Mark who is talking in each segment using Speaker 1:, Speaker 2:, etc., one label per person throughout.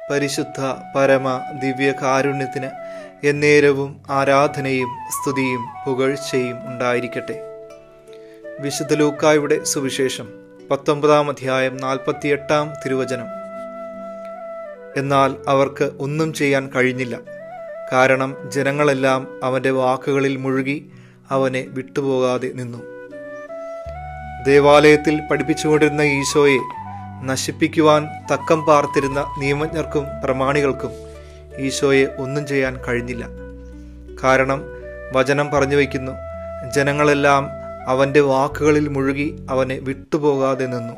Speaker 1: പരിശുദ്ധ പരമ ദിവ്യ കാരുണ്യത്തിന് എന്നേരവും ആരാധനയും സ്തുതിയും പുകഴ്ചയും ഉണ്ടായിരിക്കട്ടെ. വിശുദ്ധ ലൂക്കായുടെ സുവിശേഷം 19-ാം അധ്യായം 48-ാം തിരുവചനം. എന്നാൽ അവർക്ക് ഒന്നും ചെയ്യാൻ കഴിഞ്ഞില്ല, കാരണം ജനങ്ങളെല്ലാം അവൻ്റെ വാക്കുകളിൽ മുഴുകി അവനെ വിട്ടുപോകാതെ നിന്നു. ദേവാലയത്തിൽ പഠിപ്പിച്ചുകൊണ്ടിരുന്ന ഈശോയെ നശിപ്പിക്കുവാൻ തക്കം പാർത്തിരുന്ന നിയമജ്ഞർക്കും പ്രമാണികൾക്കും ഈശോയെ ഒന്നും ചെയ്യാൻ കഴിഞ്ഞില്ല. കാരണം വചനം പറഞ്ഞു വയ്ക്കുന്നു, ജനങ്ങളെല്ലാം അവൻ്റെ വാക്കുകളിൽ മുഴുകി അവനെ വിട്ടുപോകാതെ നിന്നു.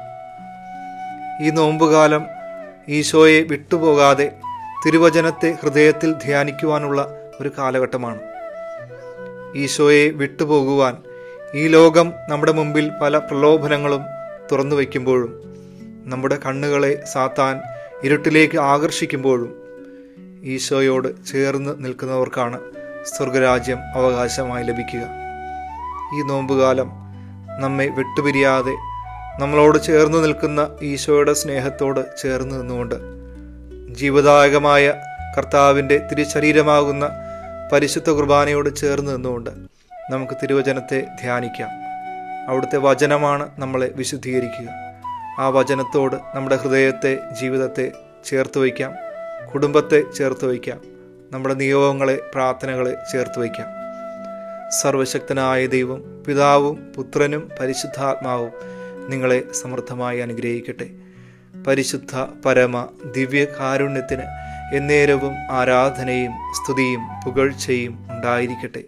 Speaker 1: ഈ നോമ്പുകാലം ഈശോയെ വിട്ടുപോകാതെ തിരുവചനത്തെ ഹൃദയത്തിൽ ധ്യാനിക്കുവാനുള്ള ഒരു കാലഘട്ടമാണ്. ഈശോയെ വിട്ടുപോകുവാൻ ഈ ലോകം നമ്മുടെ മുമ്പിൽ പല പ്രലോഭനങ്ങളും തുറന്നു വയ്ക്കുമ്പോഴും, നമ്മുടെ കണ്ണുകളെ സാത്താൻ ഇരുട്ടിലേക്ക് ആകർഷിക്കുമ്പോഴും, ഈശോയോട് ചേർന്ന് നിൽക്കുന്നവർക്കാണ് സ്വർഗരാജ്യം അവകാശമായി ലഭിക്കുക. ഈ നോമ്പുകാലം നമ്മെ വിട്ടുപിരിയാതെ നമ്മളോട് ചേർന്ന് നിൽക്കുന്ന ഈശോയുടെ സ്നേഹത്തോട് ചേർന്ന് നിന്നുകൊണ്ട് ജീവദായകമായ കർത്താവിൻ്റെ തിരുശരീരമാകുന്ന പരിശുദ്ധ കുർബാനയോട് ചേർന്ന് നിന്നുകൊണ്ട് നമുക്ക് തിരുവചനത്തെ ധ്യാനിക്കാം. അവിടുത്തെ വചനമാണ് നമ്മളെ വിശുദ്ധീകരിക്കുക. ആ വചനത്തോട് നമ്മുടെ ഹൃദയത്തെ, ജീവിതത്തെ ചേർത്ത് വയ്ക്കാം, കുടുംബത്തെ ചേർത്ത് വയ്ക്കാം, നമ്മുടെ നിയോഗങ്ങളെ, പ്രാർത്ഥനകളെ ചേർത്ത് വയ്ക്കാം. സർവശക്തനായ ദൈവം, പിതാവും പുത്രനും പരിശുദ്ധാത്മാവും നിങ്ങളെ സമൃദ്ധമായി അനുഗ്രഹിക്കട്ടെ. പരിശുദ്ധ പരമ ദിവ്യ കാരുണ്യത്തിന് എന്നേരവും ആരാധനയും സ്തുതിയും പുകഴ്ചയും ഉണ്ടായിരിക്കട്ടെ.